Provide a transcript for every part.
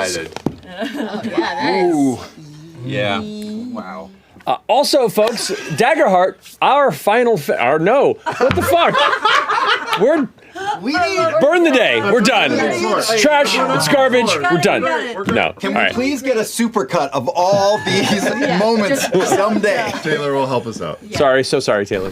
excited. Oh, yeah, that is. Yeah. Wow. Also, folks, Daggerheart, our final. No, what the fuck? Burn the day. We're done. It's trash. It's garbage. We're done. No. Can we please get a supercut of all these moments someday? Taylor will help us out. Yeah. Sorry, so sorry, Taylor.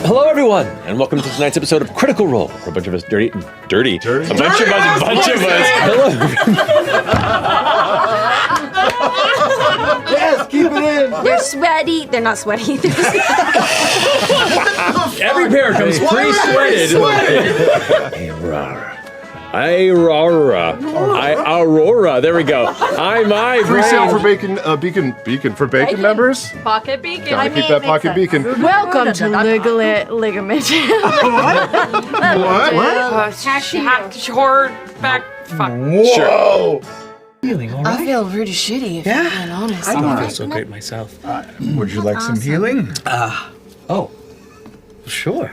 Hello, everyone, and welcome to tonight's episode of CritRole, where a bunch of us dirty. A bunch of us. Hello. Yes, keep it in. They're sweaty. They're not sweaty. Every pair comes pre-sweated. Aurora. There we go. Free sale for beacon for bacon members. Pocket beacon. Gotta keep that pocket beacon. Welcome to Ligament. What? Short back. Fuck. Sure. Healing, all right? I feel pretty shitty, if I'm being honest. I don't feel so great myself. Would you like some healing? Oh, sure.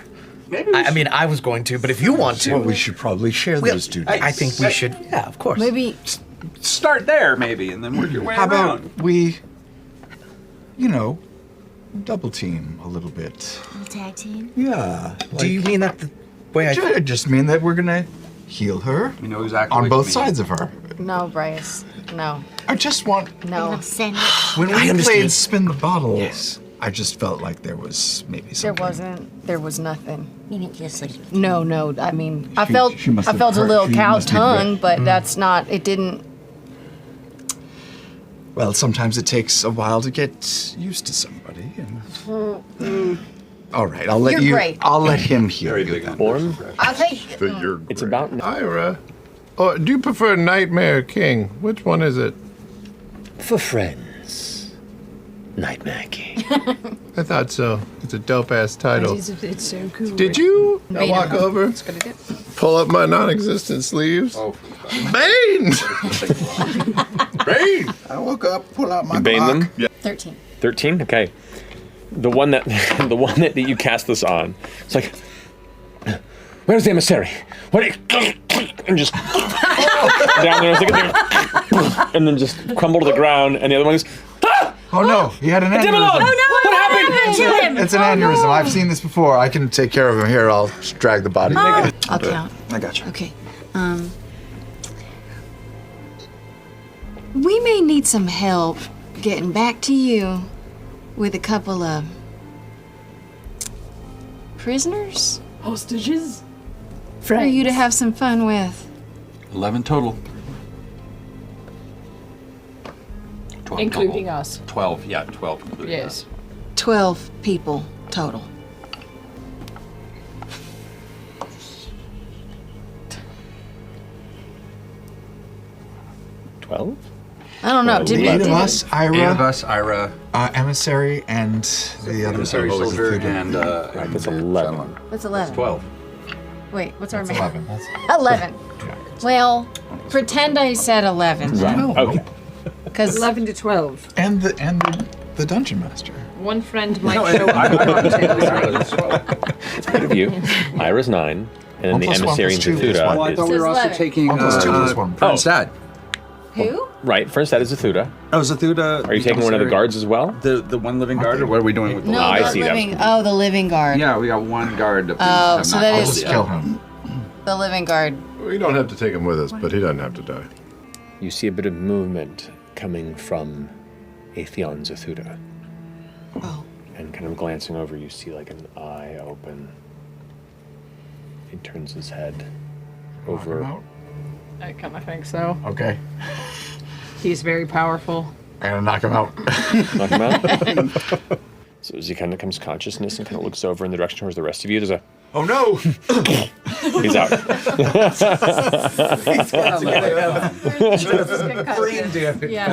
Maybe I mean, I was going to, but if you want to... Well, we should probably share those duties. I think we should, yeah, of course. Maybe... start there, maybe, and then work your way How around. about we, double team a little bit? Tag team? Yeah. Do you mean that the way I just mean that we're gonna heal her You know exactly on what both you sides of her. No, Braius. No. I just want... No. Send it. When I we understand. played Spin the Bottle, Yes. I just felt like there was maybe something. There was nothing. You mean just like No. I mean, I She felt must have a little hurt. She cow's must be tongue, bit. but that's not, it didn't, Well, sometimes it takes a while to get used to somebody. And... All right, I'll let You're you. great. I'll let him heal Very you big then. on Orym? I'll take it. That you're It's great. about... Ira. Oh, do you prefer Nightmare King? Which one is it? For friends. Nightmare King. I thought so. It's a dope-ass title. It's so cool. Did you Bane. walk over, pull up my non-existent sleeves? Oh, Bane! Bane! I woke up, pull out my Bane clock. them? 13. 13? Okay. The one that you cast this on, it's like, where's the emissary? And just down there, and then just crumble to the ground, and the other one is, Oh no, he had an aneurysm. Oh no, what happened? to him. It's an aneurysm. I've seen this before. I can take care of him. Here, I'll drag the body. I'll count. I got you. Okay. We may need some help getting back to you with a couple of prisoners Hostages? for you to have some fun with. 11 total. 12 Including total. us. 12, yeah, 12 including Yes. 12 people total. "12? I don't know. Did we? 8 of us, us. 8 of Ira, us, Ira, emissary, and the other emissary fellow is soldier, Zathuda. and Right, that's 11. That's 11. 12. Wait, what's our That's man? 11. That's 11. Well, pretend I said 11. no. Okay. Because 11 to 12. And the dungeon master. One friend might show up. It's good of you. Ira's 9, and then One the plus one emissary and plus two is Zathuda one. Well, I is... thought we were also 11. taking 1 plus 2 plus 1. Friend's dad. who? Right, first that is Zathuda. Oh, Zathuda. Are you taking one of the guards as well? The one living guard, or what are we doing with the No, I the see that. living. Oh, the living guard. Yeah, we got one guard. That we Oh, have so not that called is- Just yet. kill him. The living guard. We don't have to take him with us, but he doesn't have to die. You see a bit of movement coming from Atheon Zathuda. Oh. And kind of glancing over, you see like an eye open. He turns his head over. Knock him I kind of think so. out. Okay. He's very powerful. I'm gonna knock him out. Knock him out. So as he kind of comes to consciousness and kind of looks over in the direction towards the rest of you, there's a, Oh no! he's out. Yeah.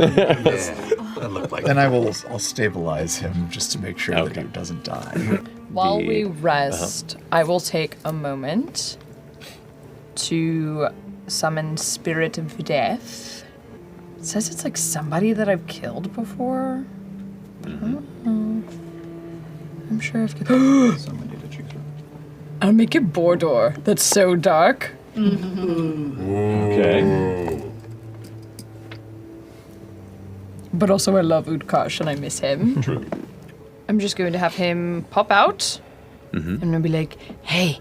Then I'll stabilize him just to make sure that Okay. he doesn't die. While The- we rest, I will take a moment to summon Spirit of Death. It says it's like somebody that I've killed before. I don't know. I'm sure I've killed. Somebody to choose from. I'll make it Bor'Dor. That's so dark. Okay. But also I love Utkarsh and I miss him. True. I'm just going to have him pop out. And I'm going to be like, hey,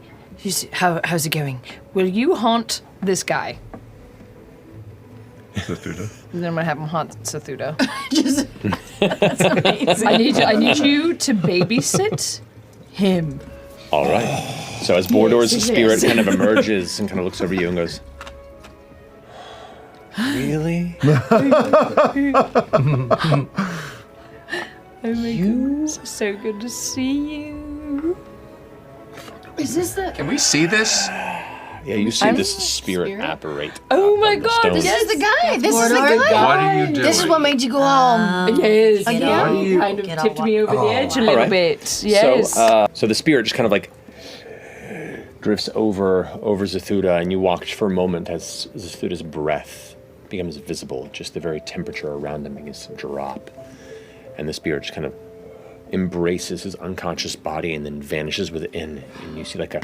how's it going? Will you haunt this guy? Zathuda. And then I'm going to have him haunt Zathuda. That's amazing. I need you to babysit him. All right. So as Bor'Dor's Yes, spirit yes. kind of emerges and kind of looks over you and goes, really? Oh my goodness, it's so good to see you. Is this the? Can we see this? Yeah, you see this spirit apparate. Oh my on the god, stone. This is the guy. This is the Bor'Dor? guy. What are you doing? This is what made you go home. Yes, Get yeah, all- you kind of get all tipped me over the edge a All little right. bit. Yes. So the spirit just kind of like drifts over Zathuda, and you watch for a moment as Zathuda's breath becomes visible. Just the very temperature around him begins to drop, and the spirit just kind of embraces his unconscious body and then vanishes within. And you see like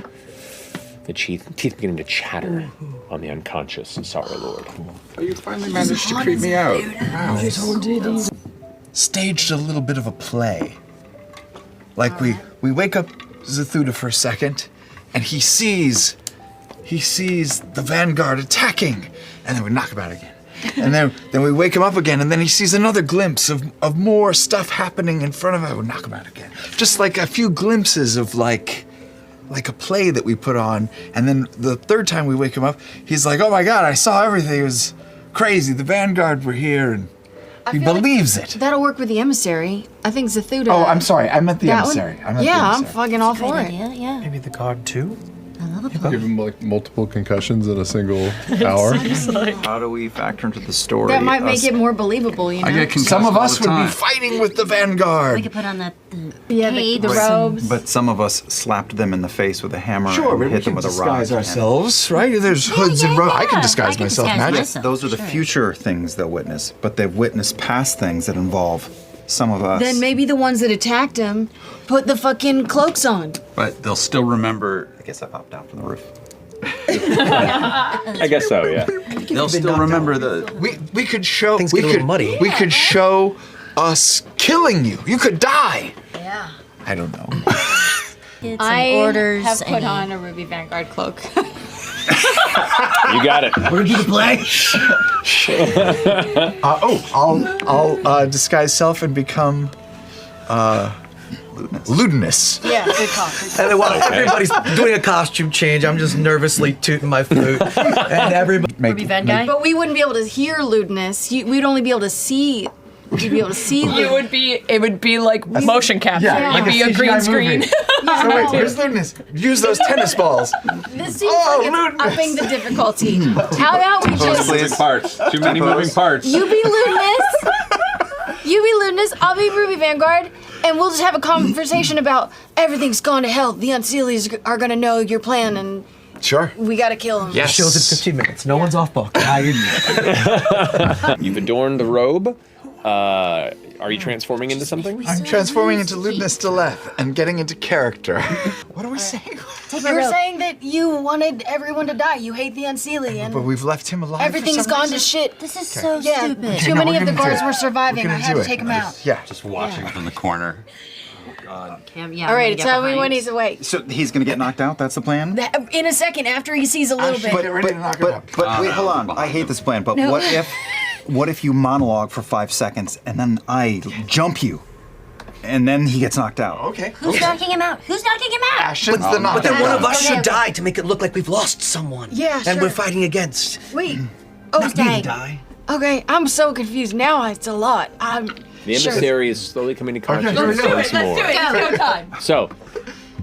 the teeth beginning to chatter on the unconscious Sorrow Lord. Oh, you finally managed to creep me out. Wow. Staged a little bit of a play. Like we wake up Zathuda for a second, and he sees the vanguard attacking, and then we knock him out again. And then we wake him up again, and then he sees another glimpse of more stuff happening in front of him. We knock him out again. Just like a few glimpses of like a play that we put on. And then the third time we wake him up, he's like, "Oh my God, I saw everything. It was crazy. The vanguard were here," and he feel like believes it. That'll work with the emissary. I think Zathuda. Oh, I'm sorry. I meant the that one? emissary. I meant the Yeah, I'm emissary. fucking all for it. idea, yeah. Maybe the guard too? I love a Give him like multiple concussions in a single hour. How do we factor into the story? That might make us- it more believable, you know? I get concussed Some of all us the would be time. fighting with the We vanguard. could put on the Yeah, cape. the robes. But some of us slapped them in the face with a hammer Sure, and but we hit them can with a disguise rock. ourselves, right? There's hoods and robes. I can disguise myself, magic. Those are the future things they'll witness, but they've witnessed past things that involve some of us. Then maybe the ones that attacked him put the fucking cloaks on. But they'll still remember. I guess I popped down from the roof. I guess so, yeah. They'll still remember the. We could show. Things we get a could little muddy. We could show us killing you. You could die. Yeah. I don't know. I orders. have put on a Ruby Vanguard cloak. You got it. We're gonna do the play. I'll disguise self and become Ludinous. Yeah, good call. And then while everybody's doing a costume change, I'm just nervously tooting my flute. And everybody. Ruby Van Guy? But we wouldn't be able to hear lewdness. We'd only be able to see. You'd be able to see. It would be like motion capture. Yeah, It'd like be a a green CGI screen. movie. So wait, where's Ludinous? Use those tennis balls. This seems like it's upping the difficulty. How about we just Moving parts. Too many moving parts. you be lewdness, you be lewdness, I'll be Ruby Vanguard, and we'll just have a conversation about everything's gone to hell. The Unseelies are gonna know your plan, and Sure. we gotta kill them. Yes. Show's in 15 minutes. No one's off book. You've adorned the robe. Are you transforming into something? I'm transforming into Ludinous Deleth and getting into character. What are we saying? You're saying that you wanted everyone to die. You hate the Unseelie, and But we've left him alive. everything's for some gone reason. to shit. This is so Yeah, stupid. too no, many we're of the gonna do guards it. were surviving. We're I gonna had do to it. take them out. Yeah. Just watching from the corner. Yeah, All right, tell me when he's awake. So he's gonna get knocked out. That's the plan. In a second, after he sees a little bit. Get ready to knock him out. But wait, hold on. I hate this plan. But what if you monologue for 5 seconds and then I jump you, and then he gets knocked out? Okay. Who's knocking him out? Who's knocking him out? Ashton's the But knockout. then one of us Okay, should okay. die to make it look like we've lost someone. Yeah, And sure. we're fighting against. Wait. Oh, Not dang. you die. Okay, I'm so confused now. It's a lot. I'm The sure. emissary is slowly coming to Okay, consciousness here we go. once more. Go time. So,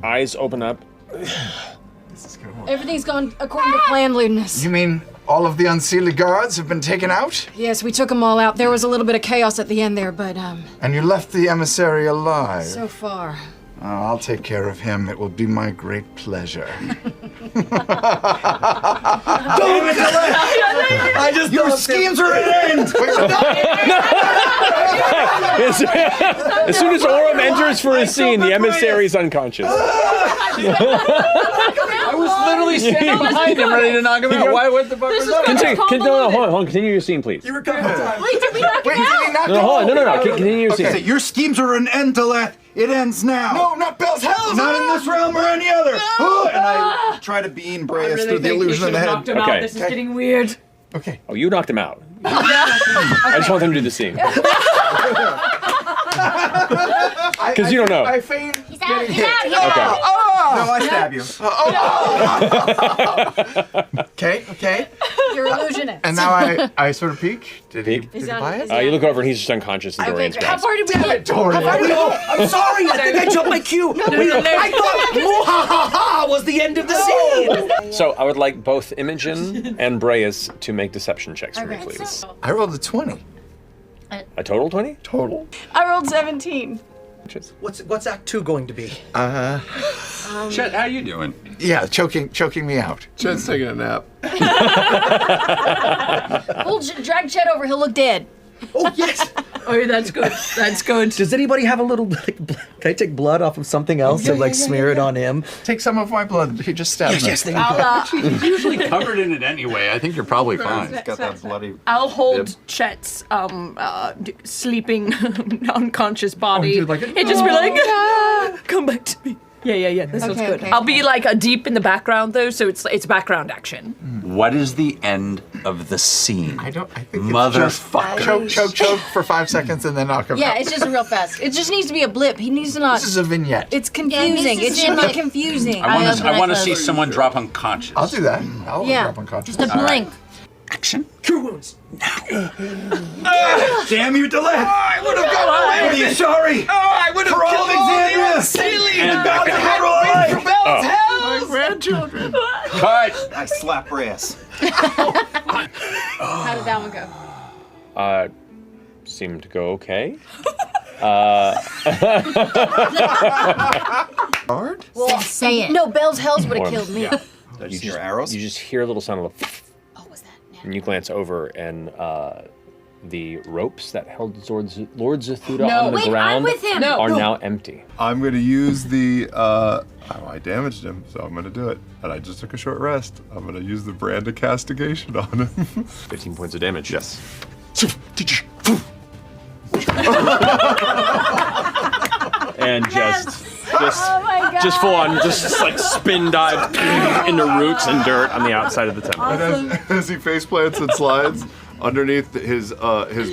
eyes open up. Everything's gone according to plan, lewdness. You mean all of the Unseelie guards have been taken out? Yes, we took them all out. There was a little bit of chaos at the end there, but And you left the emissary alive? so far. Oh, I'll take care of him. It will be my great pleasure. I just Your schemes are at an end! As soon as Orym enters for his scene, the emissary's unconscious. I was literally standing behind him, ready to knock him out. Why? What the fuck was that? Hold on. Continue your scene, please. You were good. Wait, did we knock him out? No, hold on. No. Continue your scene. Okay, your schemes are an end to Leth. It ends now. No, not Bell's Hells. Not in this realm or any other. And I try to bean Braius through the illusion of the head. Okay. This is getting weird. Okay. Oh, you knocked him out. I just want them to do the scene. Because you don't know. I feign. He's out. He's out. He's Okay. out. No, I stab you. Okay. You're illusionist. And now I sort of peek. Did he buy it? You look over and he's just unconscious and Dorian's How back. far did we get? Dorian. I'm sorry. I think I jumped my cue. I thought "Muhahaha" was the end of the scene. So I would like both Imogen and Braius to make deception checks for me, please. I rolled a 20. A total 20? Total. I rolled 17. What's Act 2 going to be? Chet, how you doing? Yeah, choking me out. Chet's taking a nap. We'll drag Chet over. He'll look dead. Oh, yes. Oh, that's good. That's good. Does anybody have a little, like, can I take blood off of something else and, like, smear it on him? Take some of my blood. He just stabbed me. Yes, there you go. He's usually covered in it anyway. I think you're probably fine. He's got that bloody. I'll hold Chet's sleeping unconscious body. dude, like- It just be like, come back to me. Yeah. This was good. okay. I'll be like a deep in the background though, so it's background action. What is the end of the scene? I think it's Motherfucker. just choke for 5 seconds and then knock him Yeah, out. it's just real fast. It just needs to be a blip. He needs to not. This is a vignette. It's confusing. to It should seem be like- confusing. I want to see someone drop unconscious. I'll do that. I'll Yeah. drop unconscious. Just a blink. Action. Cure wounds. Damn you, Delay! I would have gone away. What are you sorry? I would For all of Exandria! And about to have alive! My grandchildren. Cut. I slap Braius. How did that one go? Seemed to go okay. Hard? Well, Say it. no, Bell's Hells would have Or- killed me. yeah. Did you hear arrows? You just hear a little sound of Oh, was that? and you glance over and the ropes that held Lord Zathuda No. on the Wait, I'm ground with him. No. are now empty. I'm going to use the. I damaged him, so I'm going to do it. And I just took a short rest. I'm going to use the brand of castigation on him. 15 points of damage. Yes. And just Oh my god. just full on, just like spin dive into roots and dirt on the outside of the temple. And as he face plants and slides, underneath his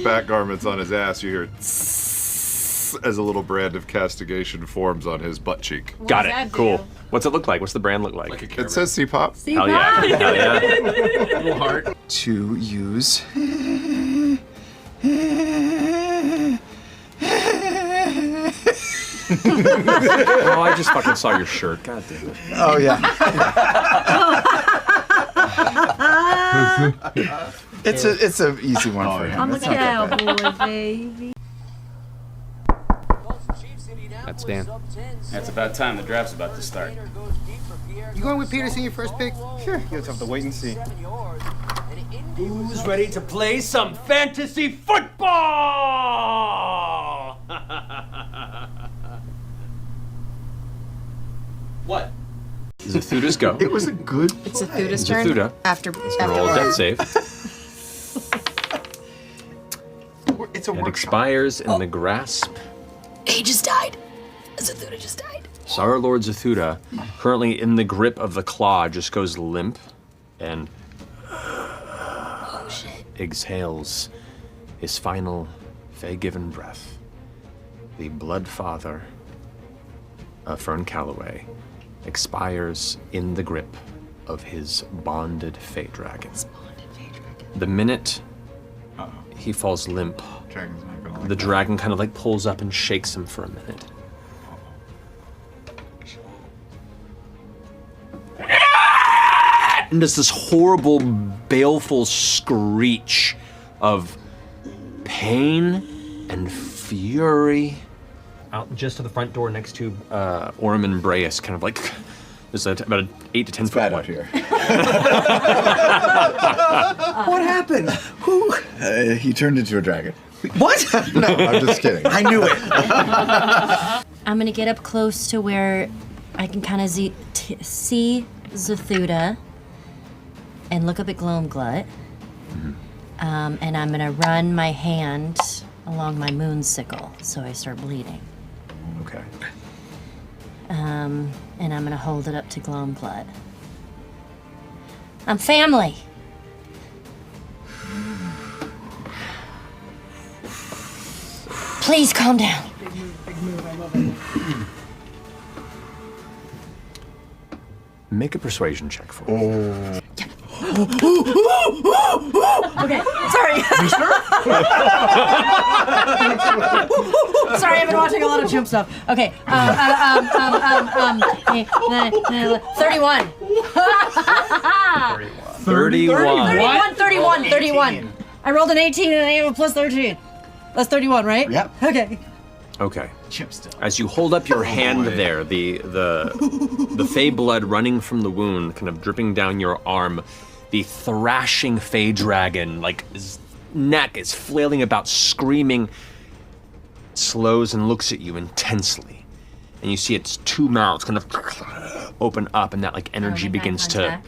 back garments on his ass, you hear tss as a little brand of castigation forms on his butt cheek. Got that it. Cool. do? What's it look like? What's the brand look like? It says C-pop. Hell yeah. Hell yeah. Little heart. To use. Oh, I just fucking saw your shirt. God damn it. Oh, yeah. It's a easy one for him. I'm a It's not that bad. cowboy, baby. That's Dan. That's about time. The draft's about to start. You going with Peterson your first pick? Sure, you just have to wait and see. Who's ready to play some fantasy football? What? Zathuda's go. It was a good. It's Zathuda's turn. Zathuda. After Roll a death save. It's a It workshop. expires in the grasp. He just died. Zathuda just died. Our Lord Zathuda, currently in the grip of the claw, just goes limp and exhales his final Fey-given breath. The blood father of Fearne Calloway expires in the grip of his bonded Fey dragon. The minute he falls limp, Dragon's not gonna like the dragon kind of like pulls up and shakes him for a minute. And there's this horrible, baleful screech of pain and fury. Out just to the front door next to Orym and Braius, kind of like, there's about an 8 to 10 foot wide. here. What happened? Who? He turned into a dragon. What? No, I'm just kidding. I knew it. I'm gonna get up close to where I can kind of see Zathuda and look up at Gloamglut. And I'm gonna run my hand along my moon sickle so I start bleeding. Okay. And I'm gonna hold it up to Gloamglut. I'm family. Please calm down. Big move, I love it. Make a persuasion check for me. Okay, sorry. Sorry, I've been watching a lot of Chimp stuff. Okay, 31. 31. I rolled an 18 and I have a plus 13. That's 31, right? Yep. Okay. Okay. Chimp still. As you hold up your hand there, the fey blood running from the wound, kind of dripping down your arm, the thrashing fey dragon, like his neck is flailing about, screaming, slows and looks at you intensely, and you see its two mouths kind of open up, and that like energy begins to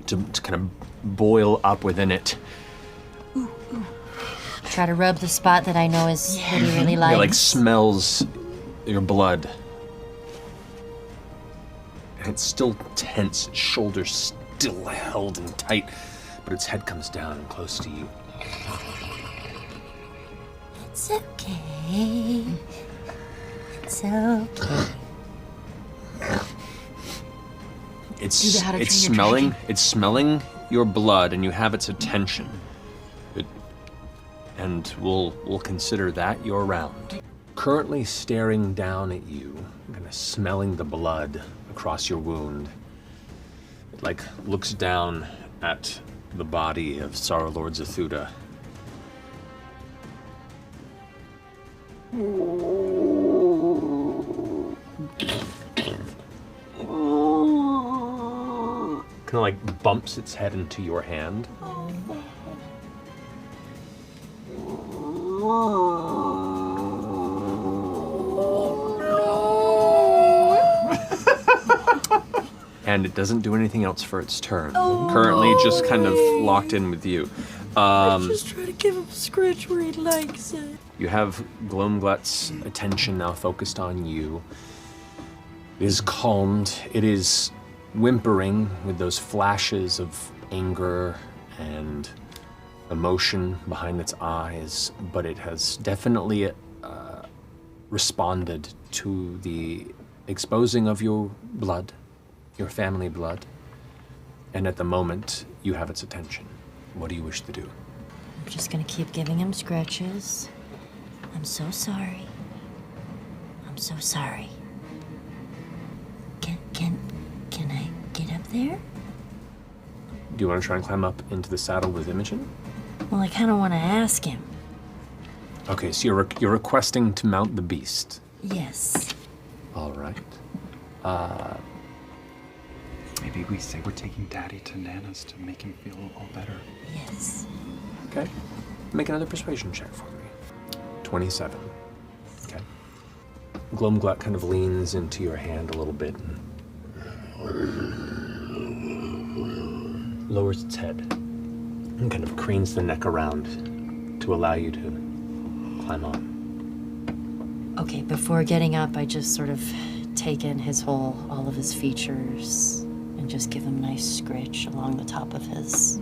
kind of boil up within it. Try to rub the spot that I know is what he really likes. It like smells your blood. And it's still tense, its shoulders still held and tight, but its head comes down and close to you. It's okay. It's okay. It's smelling your blood, and you have its attention. And we'll consider that your round. Currently staring down at you, kind of smelling the blood across your wound. It like looks down at the body of Sorrow Lord Zathuda. Kind of like bumps its head into your hand. And it doesn't do anything else for its turn. Currently just kind of locked in with you. Just try to give him a scratch where he likes it. You have Gloamglut's attention now focused on you. It is calmed. It is whimpering with those flashes of anger and emotion behind its eyes, but it has definitely responded to the exposing of your blood, your family blood, and at the moment, you have its attention. What do you wish to do? I'm just gonna keep giving him scratches. I'm so sorry. I'm so sorry. Can I get up there? Do you want to try and climb up into the saddle with Imogen? Well, I kind of want to ask him. Okay, so you're requesting to mount the beast. Yes. All right. Maybe we say we're taking Daddy to Nana's to make him feel all better. Yes. Okay. Make another persuasion check for me. 27. Okay. Gloamglut kind of leans into your hand a little bit and lowers its head and kind of cranes the neck around to allow you to climb on. Okay, before getting up, I just sort of take in all of his features and just give him a nice scritch along the top of his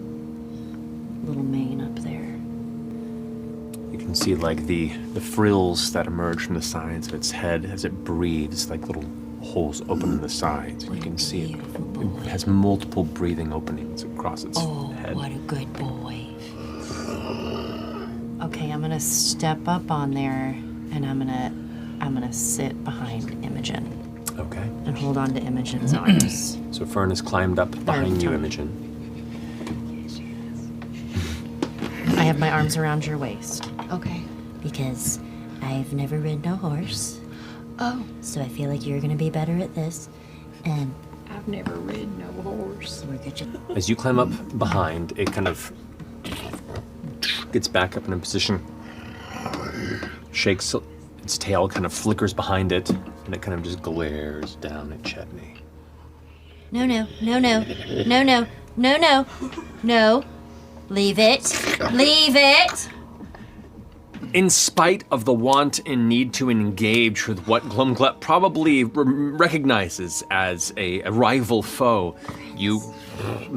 little mane up there. You can see like the frills that emerge from the sides of its head as it breathes, like little holes open in the sides. You can see it has multiple breathing openings across its head. What a good boy. Okay, I'm gonna step up on there and I'm gonna sit behind Imogen. Okay. And hold on to Imogen's arms. So Fearne has climbed up behind you, Imogen. I have my arms around your waist. Okay. Because I've never ridden a horse. Oh. So I feel like you're gonna be better at this. And I've never ridden no horse. we're good. As you climb up behind, it kind of gets back up in a position, shakes its tail, kind of flickers behind it, and it kind of just glares down at Chetney. No, no, no, no, no, no, no, no, no. Leave it. Leave it. In spite of the want and need to engage with what Gloamglut probably recognizes as a rival foe, you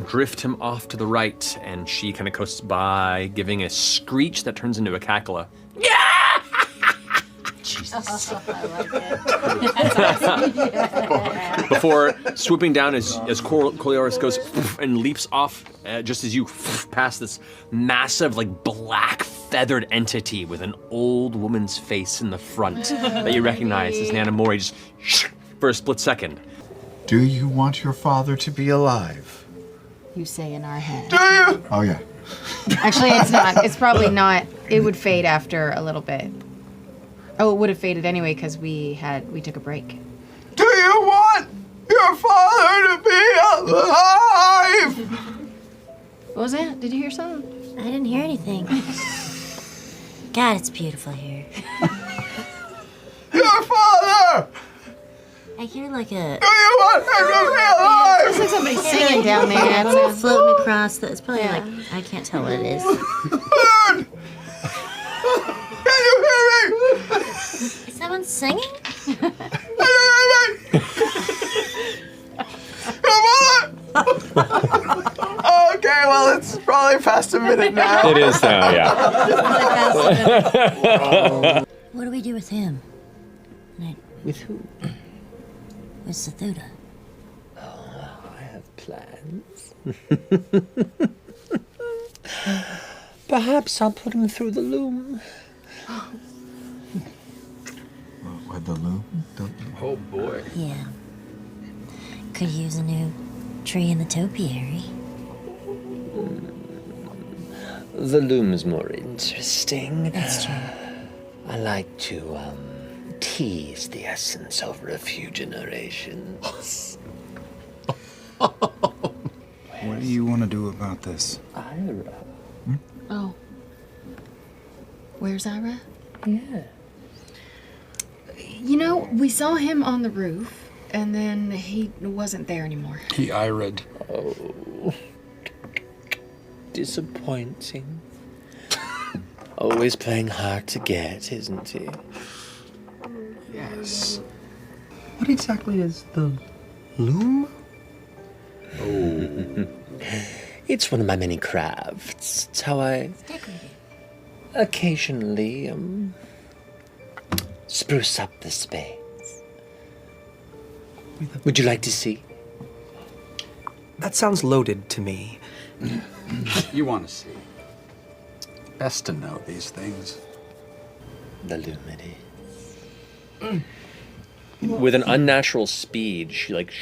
drift him off to the right, and she kind of coasts by, giving a screech that turns into a cackle. Jesus. Before swooping down as Coriolis goes and leaps off, just as you pass this massive, like, black feathered entity with an old woman's face in the front that you recognize as Nana Morri, just for a split second. Do you want your father to be alive? You say in our head. Do you? Oh, yeah. Actually, it's not. It's probably not. It would fade after a little bit. Oh, it would have faded anyway because we took a break. Do you want your father to be alive? What was that? Did you hear something? I didn't hear anything. God, it's beautiful here. Your father! I hear like a... Do you want him to be alive? It's like somebody singing down there. Yeah, it's like floating across. It's probably like, I can't tell what it is. Bird! Can you hear me? Is someone singing? Okay, well, it's probably past a minute now. It is now, yeah. What do we do with him? With who? With Zathuda. I have plans. Perhaps I'll put him through the loom. What, the loom? Oh boy. Yeah. Could use a new tree in the topiary. The loom is more interesting. That's true. I like to, tease the essence over a few generations. What do you want to do about this? Ira. Oh. Where's Ira? Yeah. You know, we saw him on the roof, and then he wasn't there anymore. He Ira'd. Oh. Disappointing. Always playing hard to get, isn't he? Yes. What exactly is the loom? Oh. It's one of my many crafts. It's how I occasionally spruce up the space. Would you like to see? That sounds loaded to me. You want to see. Best to know these things. The loom it is. With an unnatural speed, she like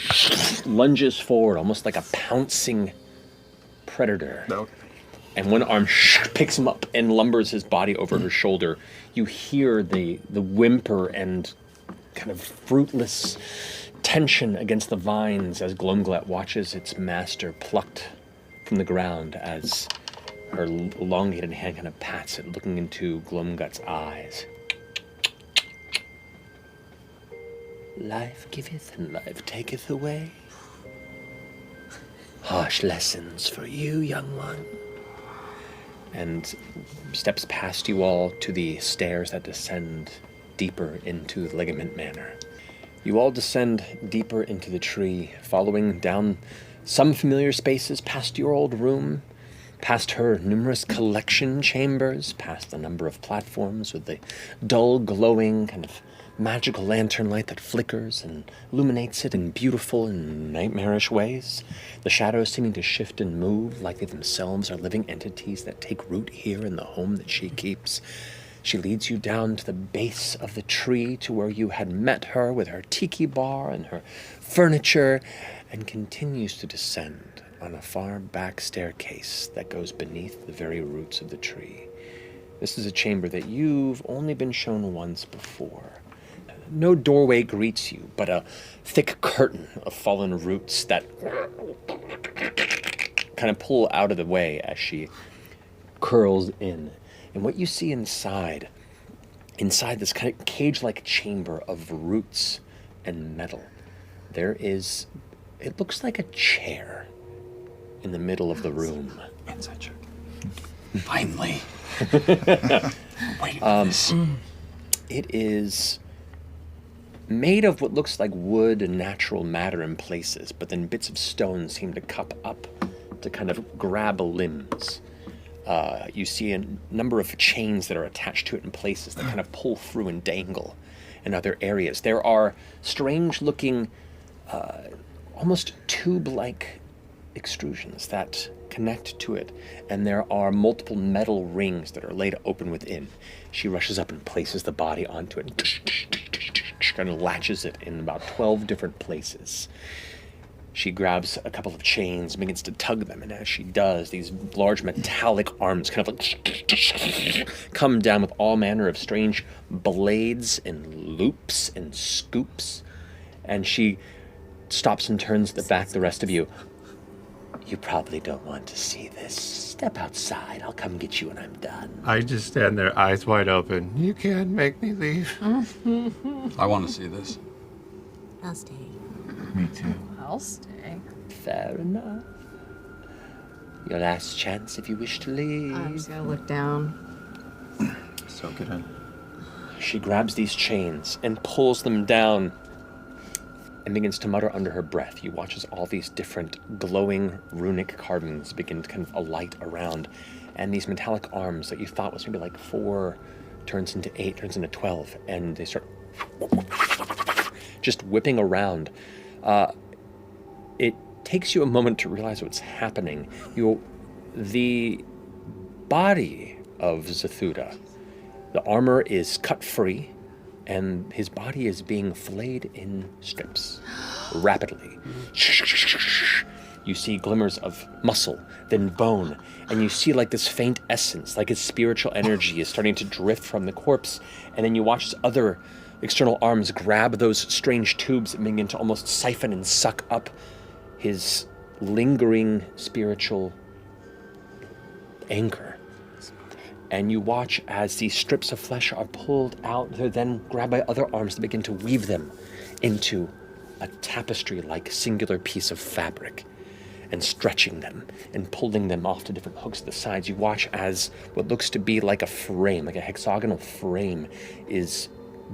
lunges forward, almost like a pouncing predator. Okay. And one arm picks him up and lumbers his body over her shoulder. You hear the whimper and kind of fruitless tension against the vines as Gloamglut watches its master plucked from the ground as her elongated hand kind of pats it, looking into Gloamglut's eyes. Life giveth and life taketh away. Harsh lessons for you, young one. And steps past you all to the stairs that descend deeper into the Ligament Manor. You all descend deeper into the tree, following down some familiar spaces, past your old room, past her numerous collection chambers, past the number of platforms with the dull, glowing, kind of magical lantern light that flickers and illuminates it in beautiful and nightmarish ways. The shadows seeming to shift and move like they themselves are living entities that take root here in the home that she keeps. She leads you down to the base of the tree to where you had met her with her tiki bar and her furniture, and continues to descend on a far back staircase that goes beneath the very roots of the tree. This is a chamber that you've only been shown once before. No doorway greets you, but a thick curtain of fallen roots that kind of pull out of the way as she curls in. And what you see inside this kind of cage-like chamber of roots and metal, there is, it looks like a chair in the middle of the room. Inside check. Finally. Waiting for this. It is made of what looks like wood and natural matter in places, but then bits of stone seem to cup up to kind of grab limbs. You see a number of chains that are attached to it in places that kind of pull through and dangle in other areas. There are strange-looking, almost tube-like extrusions that connect to it, and there are multiple metal rings that are laid open within. She rushes up and places the body onto it and kind of latches it in about 12 different places. She grabs a couple of chains and begins to tug them, and as she does, these large metallic arms kind of like come down with all manner of strange blades and loops and scoops, and she stops and turns back the rest of you. You probably don't want to see this. Step outside. I'll come get you when I'm done. I just stand there, eyes wide open. You can't make me leave. I want to see this. I'll stay. Me too. I'll stay. Fair enough. Your last chance if you wish to leave. I'm just gonna look down. Soak it in. She grabs these chains and pulls them down and begins to mutter under her breath. You watch as all these different glowing runic carvings begin to kind of alight around, and these metallic arms that you thought was maybe like 4 turns into 8, turns into 12, and they start just whipping around. It takes you a moment to realize what's happening. The body of Zathuda, the armor is cut free, and his body is being flayed in strips rapidly. You see glimmers of muscle, then bone, and you see like this faint essence, like his spiritual energy is starting to drift from the corpse, and then you watch his other external arms grab those strange tubes and begin to almost siphon and suck up his lingering spiritual anchor. And you watch as these strips of flesh are pulled out. They're then grabbed by other arms that begin to weave them into a tapestry-like singular piece of fabric, and stretching them and pulling them off to different hooks at the sides. You watch as what looks to be like a frame, like a hexagonal frame, is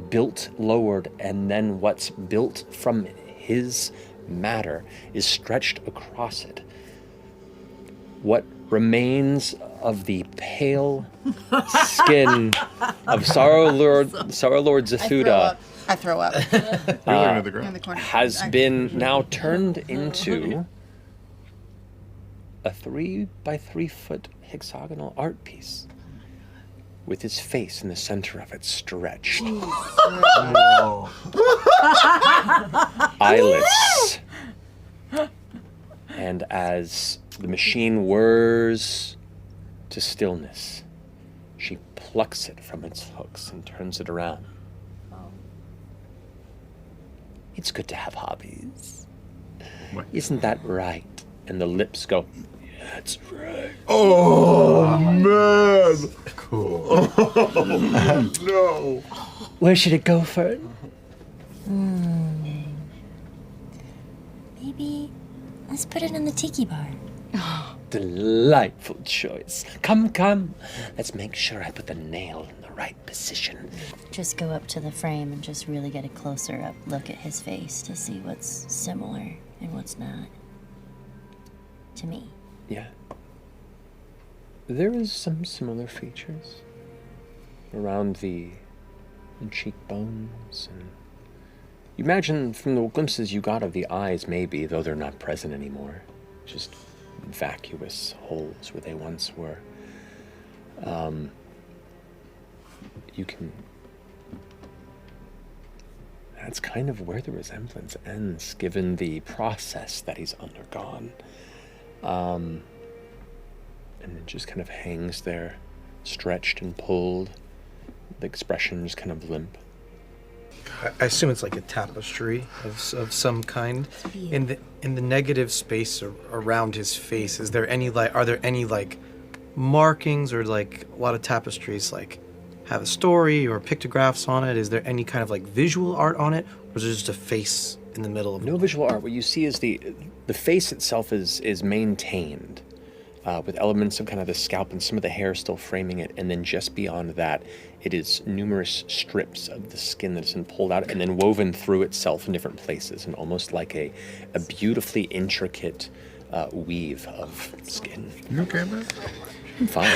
built, lowered, and then what's built from his matter is stretched across it. What remains of the pale skin of Sorrow Lord Zathuda I throw up. Really the ground. In the corner. has been now turned into a 3 by 3 foot hexagonal art piece with his face in the center of it stretched. Eyeless. And as the machine whirs to stillness, she plucks it from its hooks and turns it around. It's good to have hobbies. What? Isn't that right? And the lips go, that's right. Oh, man. Cool. No. Where should it go, Fearne? Maybe let's put it in the tiki bar. Delightful choice. Come, come. Let's make sure I put the nail in the right position. Just go up to the frame and just really get a closer up look at his face to see what's similar and what's not. To me. Yeah. There is some similar features around the cheekbones, and you imagine from the glimpses you got of the eyes, maybe, though they're not present anymore, just vacuous holes where they once were. You can... That's kind of where the resemblance ends, given the process that he's undergone. And it just kind of hangs there, stretched and pulled. The expression just kind of limp. I assume it's like a tapestry of some kind. In the negative space around his face, are there any markings or like a lot of tapestries like have a story or pictographs on it? Is there any kind of like visual art on it, or is it just a face in the middle of No visual art. What you see is the face itself is maintained with elements of kind of the scalp and some of the hair still framing it, and then just beyond that, it is numerous strips of the skin that's been pulled out and then woven through itself in different places, and almost like a beautifully intricate weave of skin. You okay, man? I'm fine.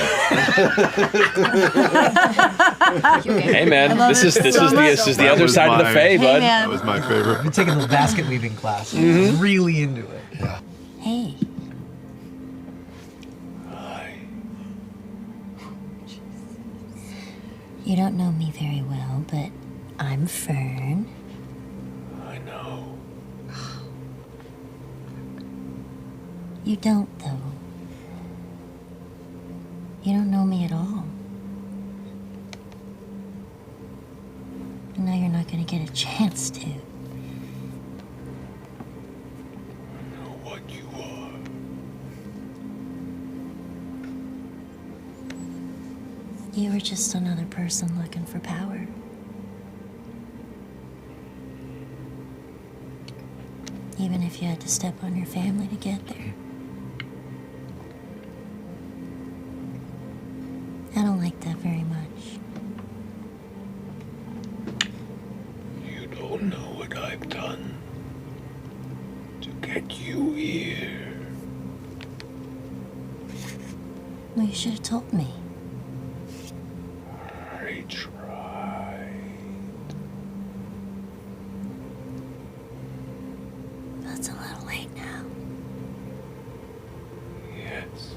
Hey man, this is the other side of the Fae, bud. That was my favorite. I've been taking those basket weaving classes. Really into it. Yeah. Hey. You don't know me very well, but I'm Fearne. I know. You don't, though. You don't know me at all. And now you're not gonna get a chance to. I know what you are. You were just another person looking for power. Even if you had to step on your family to get there. I don't like that very much. You don't know what I've done to get you here. Well, you should have told me. I tried. That's a little late now. Yes.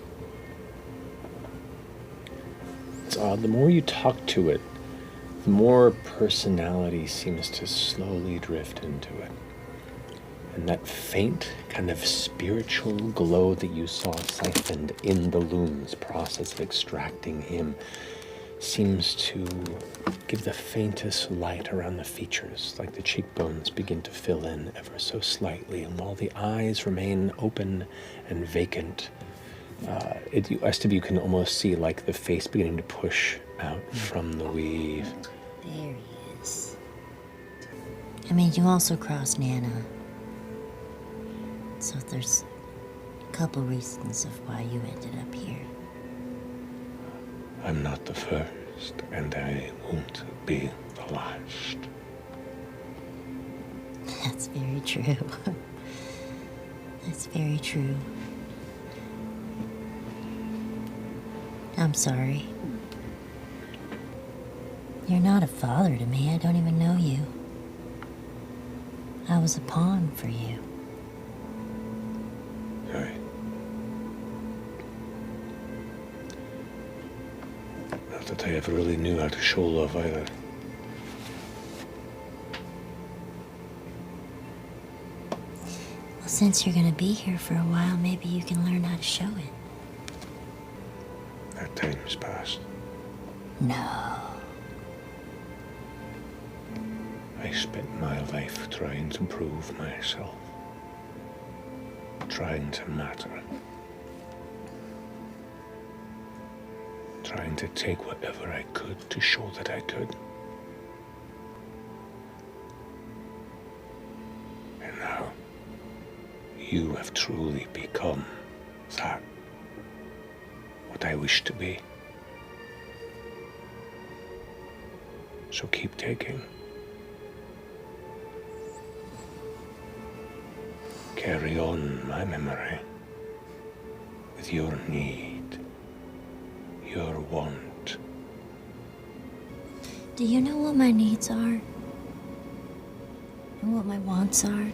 It's odd. The more you talk to it, the more personality seems to slowly drift into it. And that faint kind of spiritual glow that you saw siphoned in the loom's process of extracting him seems to give the faintest light around the features, like the cheekbones begin to fill in ever so slightly, and while the eyes remain open and vacant, you can almost see like the face beginning to push out from the weave. There he is. I mean, you also crossed Nana. So there's a couple reasons of why you ended up here. I'm not the first, and I won't be the last. That's very true. That's very true. I'm sorry. You're not a father to me. I don't even know you. I was a pawn for you. Right. Not that I ever really knew how to show love either. Well, since you're gonna be here for a while, maybe you can learn how to show it. That time's past. No. I spent my life trying to prove myself. Trying to matter. Trying to take whatever I could to show that I could. And now, you have truly become that, what I wish to be. So keep taking. Carry on my memory with your need, your want. Do you know what my needs are? And what my wants are?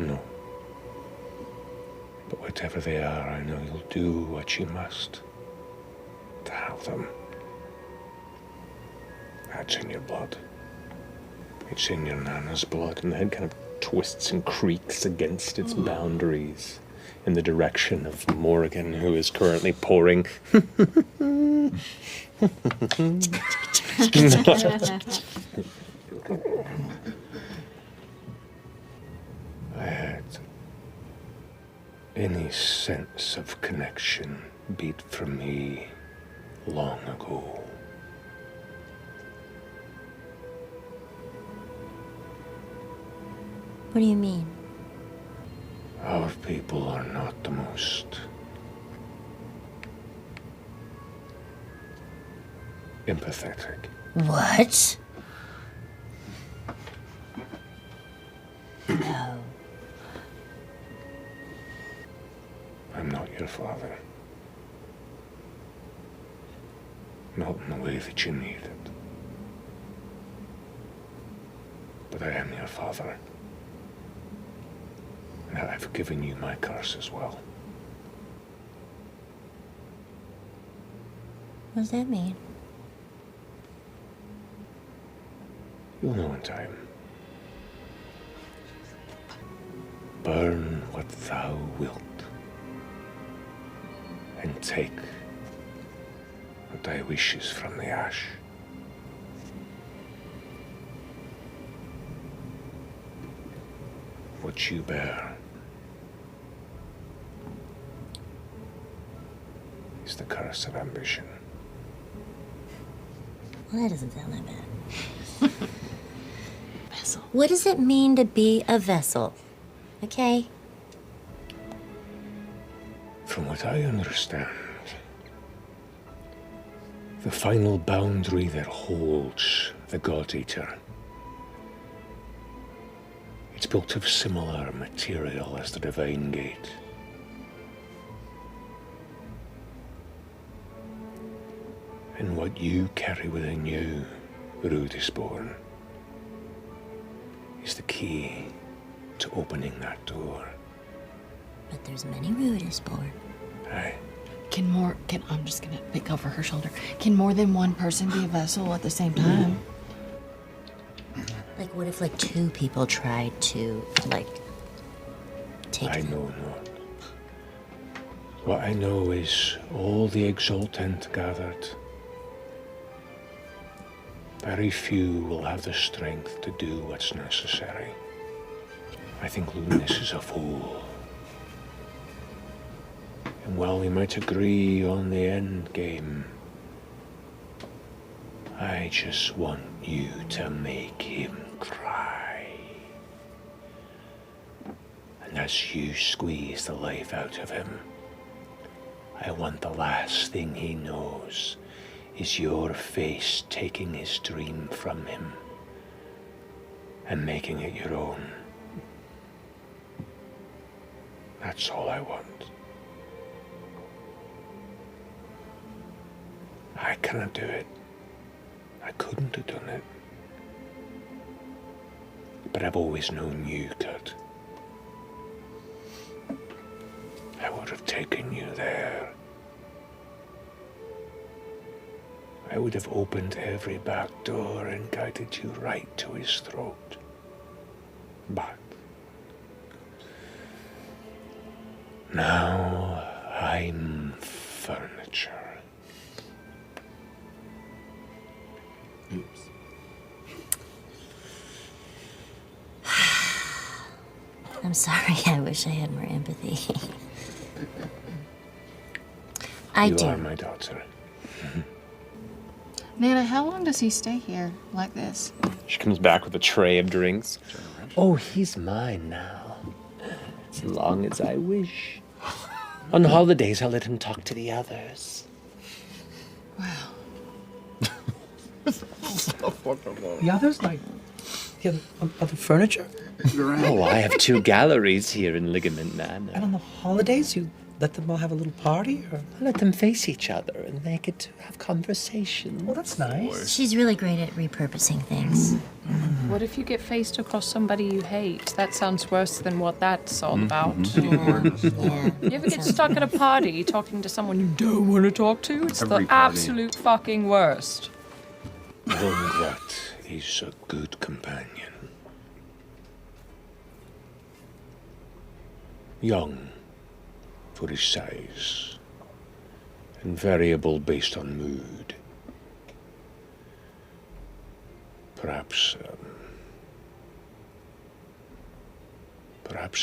No. But whatever they are, I know you'll do what you must to have them. That's in your blood. It's in your Nana's blood, and the head kind of twists and creaks against its boundaries in the direction of Morgan, who is currently pouring. I had Any sense of connection beat from me long ago. What do you mean? Our people are not the most empathetic. What? No. I'm not your father. Not in the way that you need it. But I am your father. And I've given you my curse as well. What does that mean? You'll know in time. Burn what thou wilt, and take what thy wishes from the ash. What you bear is the curse of ambition. Well, that doesn't sound that bad. Vessel. What does it mean to be a vessel? Okay? From what I understand, the final boundary that holds the God Eater, it's built of similar material as the Divine Gate. And what you carry within you, Rudisborn, is the key to opening that door. But there's many Rudisborn. Aye. I'm just gonna peek over her shoulder. Can more than one person be a vessel at the same time? Like, what if, like, 2 people tried to, like, take I them? know not. What I know is all the exultant gathered. Very few will have the strength to do what's necessary. I think Lunas is a fool. And while we might agree on the end game, I just want you to make him cry. And as you squeeze the life out of him, I want the last thing he knows is your face taking his dream from him and making it your own. That's all I want. I cannot do it. I couldn't have done it. But I've always known you could. I would have taken you there. I would have opened every back door and guided you right to his throat. But now I'm furniture. Oops. I'm sorry, I wish I had more empathy. I do. You are my daughter. Nana, how long does he stay here like this? She comes back with a tray of drinks. Oh, he's mine now. As long as I wish. On holidays, I'll let him talk to the others. Wow. The others, like, the other furniture? Oh, I have 2 galleries here in Ligament And Manor. on the holidays, you let them all have a little party? Or? I let them face each other and they get to have conversation. Well, that's nice. She's really great at repurposing things. What if you get faced across somebody you hate? That sounds worse than what that's all about. Yeah. You ever get stuck at a party talking to someone you don't want to talk to? It's Every the party. absolute fucking worst. Gloamglut is a good companion. Young for his size, and variable based on mood. Perhaps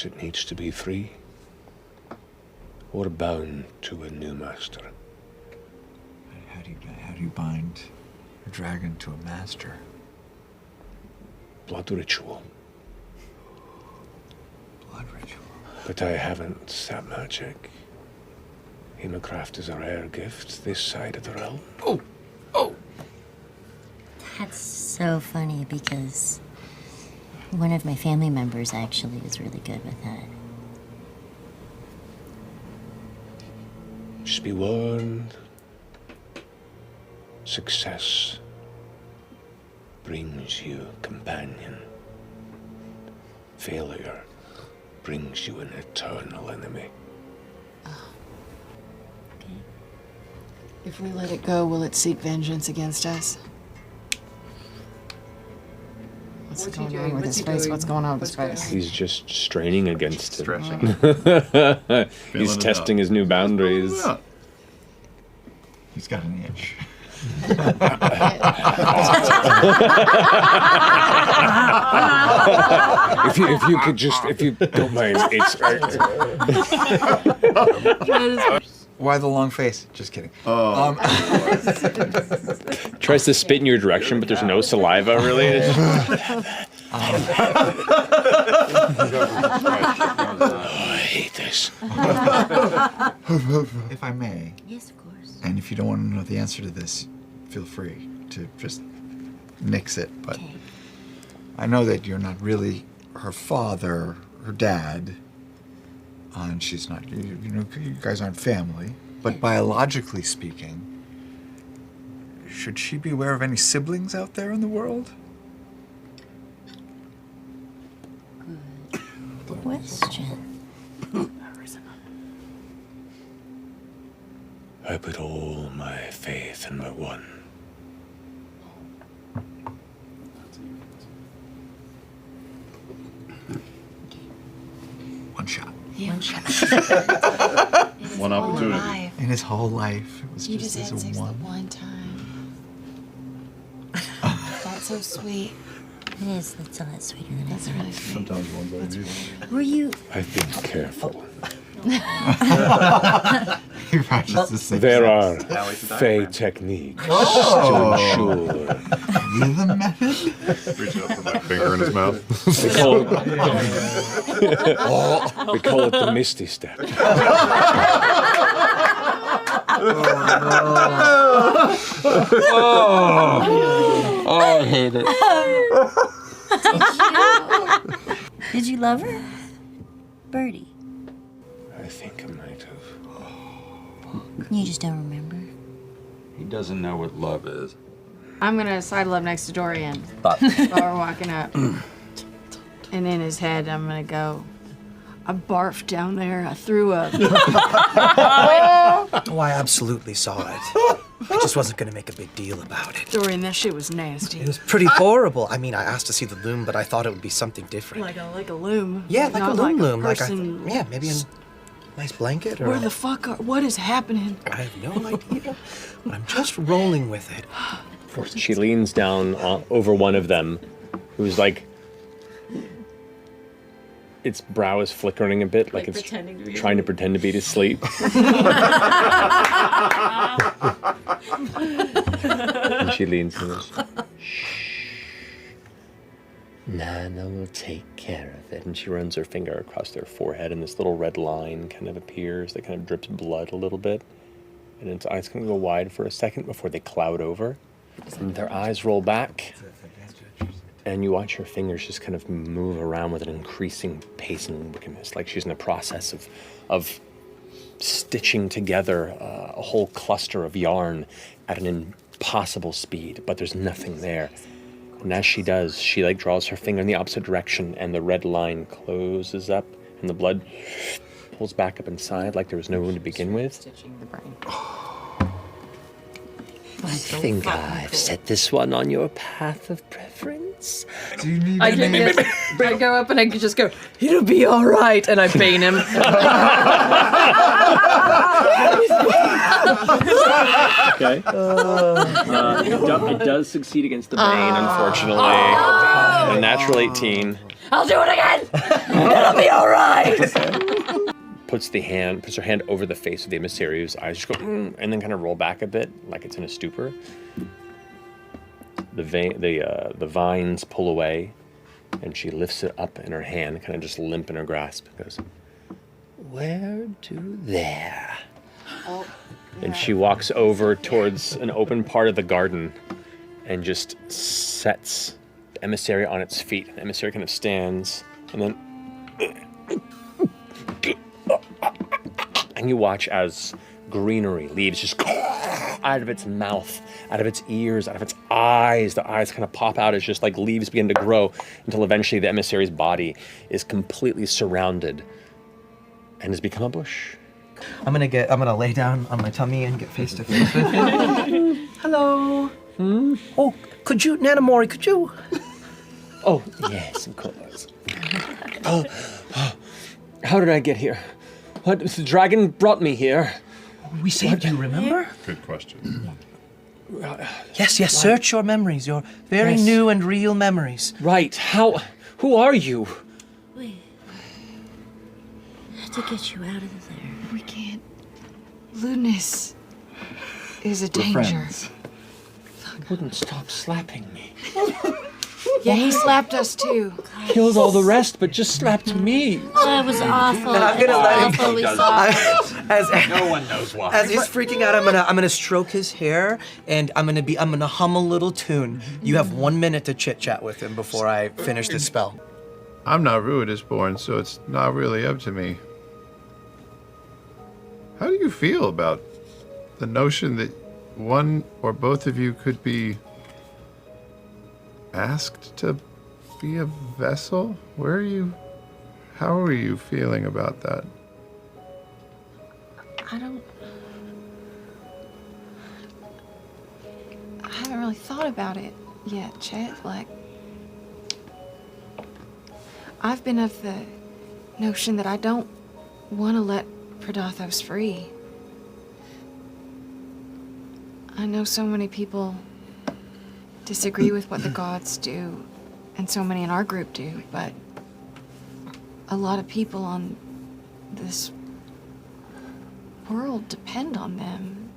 it needs to be free. or bound to a new master. How do you bind a dragon to a master? Blood ritual. Blood ritual. But I haven't that magic. Hemocraft is a rare gift this side of the realm. Oh! Oh! That's so funny because one of my family members actually is really good with that. Just be warned. Success brings you companion. Failure brings you an eternal enemy. If we let it go, will it seek vengeance against us? What's going on with his face? What's going on with his face? He's just straining against it. Stretching. He's it testing his new boundaries. Yeah. He's got an itch. if you don't mind, it's. Why the long face? Just kidding. Tries to spit in your direction, but there's no saliva really. It's I hate this. If I may. Yes, of course. And if you don't want to know the answer to this, feel free to just nix it. But I know that you're not really her father, her dad, and she's not. You know, you guys aren't family. But biologically speaking, should she be aware of any siblings out there in the world? Good question. I put all my faith in my one. One shot. One shot. One opportunity. In his whole life, it was You just just had this sex one. that one time. That's so sweet. It is. That's a lot sweeter than That's I really thought. sweet. Sometimes one bite either. Were you? I've been careful. He practiced the same There sex. are Fey techniques Oh. to ensure. Rhythm method? Reaching up for my finger in his mouth. We call it the Misty Step. Oh, I hate it. Did you love her, Birdie? I think I might have. You just don't remember. He doesn't know what love is. I'm gonna sidle up next to Dorian while we're walking up. And in his head, I'm gonna go, I barfed down there. I threw up. Oh, I absolutely saw it. I just wasn't gonna make a big deal about it. Dorian, that shit was nasty. It was pretty horrible. I mean, I asked to see the loom, but I thought it would be something different. Like a loom. Yeah, like a Not loom like loom. Like person. yeah, maybe a nice blanket or. Where the fuck what is happening? I have no idea. But I'm just rolling with it. She leans down over one of them, who's like. Its brow is flickering a bit, like it's trying to pretend to be asleep. And she leans and goes, "Shh. Nana will take care of it." And she runs her finger across their forehead, and this little red line kind of appears that kind of drips blood a little bit. And its eyes kind of go wide for a second before they cloud over. And their eyes roll back. And you watch her fingers just kind of move around with an increasing pace and lubricantness, like she's in the process of stitching together a whole cluster of yarn at an impossible speed, but there's nothing there. And as she does, she like draws her finger in the opposite direction, and the red line closes up, and the blood pulls back up inside like there was no room to begin with. Stitching the brain. I think I've set this one on your path of preference. Do you need I go up and I just go, it'll be all right, and I bane him. Okay. It does succeed against the bane, unfortunately. A natural 18. I'll do it again. It'll be all right. puts her hand over the face of the emissary, whose eyes just go, and then kind of roll back a bit, like it's in a stupor. The vines pull away, and she lifts it up in her hand, kind of just limp in her grasp, and goes, "Where to there?" Oh, And she walks over towards an open part of the garden and just sets the emissary on its feet. The emissary kind of stands, and then... And you watch as greenery, leaves just out of its mouth, out of its ears, out of its eyes. The eyes kind of pop out as just like leaves begin to grow until eventually the emissary's body is completely surrounded and has become a bush. I'm gonna lay down on my tummy and get face to face with him. Hello. Oh, could you, Nana Morri, could you? Oh, yes, of course. Oh, how did I get here? What? The dragon brought me here. We saved you, remember? Good question. Yes, search your memories, your very new and real memories. Right, who are you? We have to get you out of there. We can't. Lewdness is a We're danger. friends. Wouldn't stop slapping me. Yeah, he slapped us too. Killed all the rest, but just slapped me. That was awful. And I'm gonna let him- awful. We saw it. No one knows why. As he's freaking out, I'm gonna stroke his hair and I'm gonna hum a little tune. You have 1 minute to chit chat with him before I finish this spell. I'm not Ruidusborn, so it's not really up to me. How do you feel about the notion that one or both of you could be asked to be a vessel? How are you feeling about that? I haven't really thought about it yet, Chet. Like, I've been of the notion that I don't want to let Predathos free. I know so many people disagree with what the gods do, and so many in our group do, but a lot of people on this world depend on them.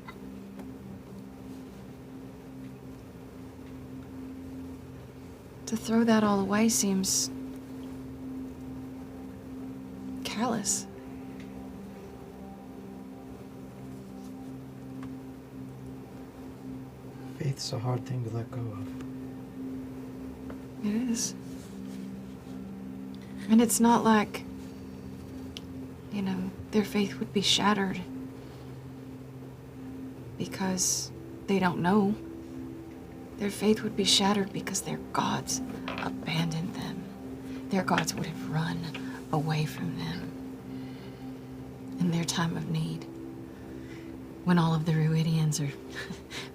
To throw that all away seems callous. Faith's a hard thing to let go of. It is. And it's not like, their faith would be shattered because they don't know. Their faith would be shattered because their gods abandoned them. Their gods would have run away from them in their time of need. When all of the Ruidians or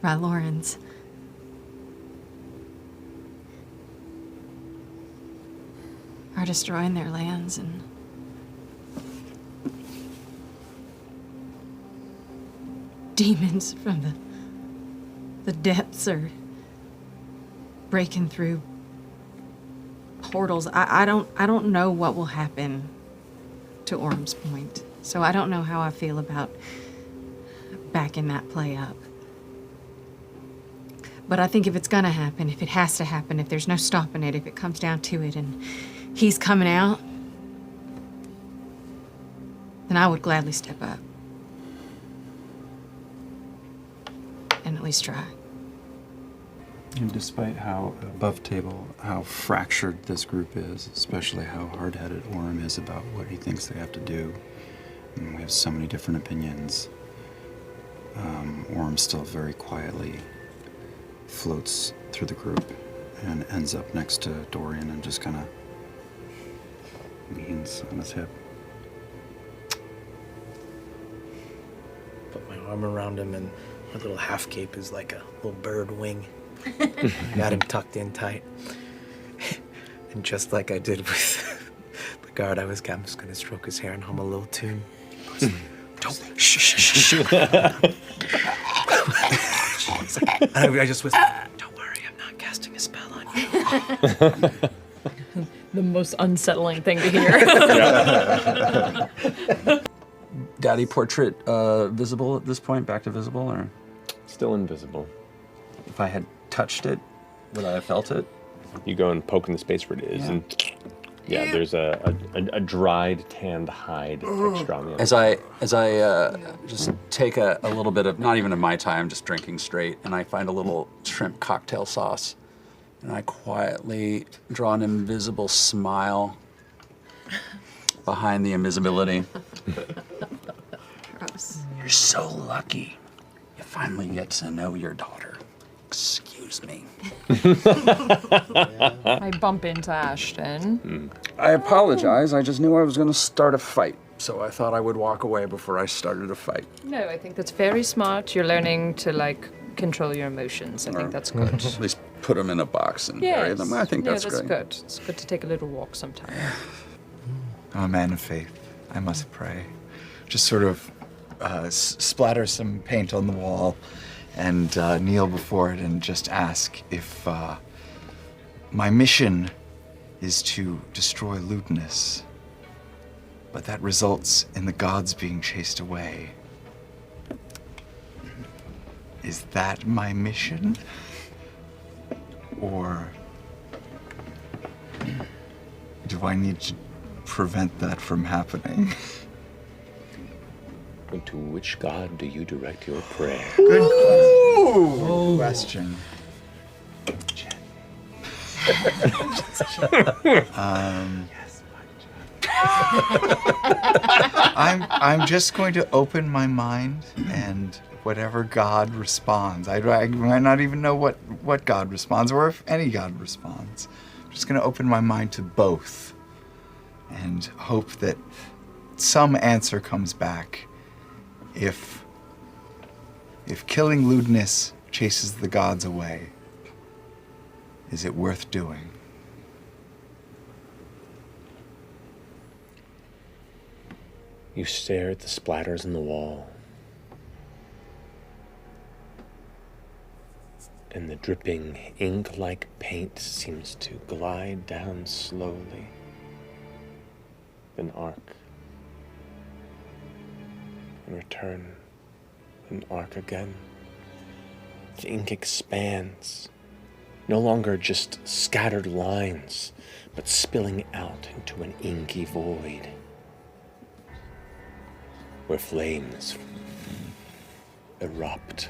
Rylorans are destroying their lands, and demons from the depths are breaking through portals. I don't know what will happen to Orym's Point, so I don't know how I feel about backing that play up. But I think if it's gonna happen, if it has to happen, if there's no stopping it, if it comes down to it and he's coming out, then I would gladly step up. And at least try. And despite how above table, how fractured this group is, especially how hard-headed Orym is about what he thinks they have to do, and we have so many different opinions, Orym still very quietly floats through the group and ends up next to Dorian and just kind of leans on his hip. Put my arm around him and my little half cape is like a little bird wing. Got him tucked in tight. And just like I did with the guard I'm just gonna stroke his hair and hum a little tune. He goes, don't, shh. And I just whisper, don't worry, I'm not casting a spell on you. The most unsettling thing to hear. daddy portrait visible at this point? Back to visible, or Still invisible. if I had touched it, would I have felt it? You go and poke in the space where it is, and there's a dried, tanned hide texture on the As I just take a little bit of, not even of my time, just drinking straight, and I find a little shrimp cocktail sauce, and I quietly draw an invisible smile behind the invisibility. Gross. You're so lucky. You finally get to know your daughter. Excuse me. I bump into Ashton. I apologize. I just knew I was going to start a fight, so I thought I would walk away before I started a fight. No, I think that's very smart. You're learning to control your emotions. I think that's good. At least put them in a box and bury them. I think that's great. Good. It's good to take a little walk sometime. I'm a man of faith. I must pray. Just sort of splatter some paint on the wall and kneel before it and just ask if my mission is to destroy lewdness, but that results in the gods being chased away. Is that my mission? Or do I need to prevent that from happening? And to which god do you direct your prayer? Good question. Chet. I'm just going to open my mind, and whatever god responds, I might not even know what god responds or if any god responds. I'm just going to open my mind to both and hope that some answer comes back. If killing lewdness chases the gods away, is it worth doing? You stare at the splatters in the wall, and the dripping ink-like paint seems to glide down slowly, then arc, and return, and arc again. The ink expands, no longer just scattered lines, but spilling out into an inky void, where flames erupt.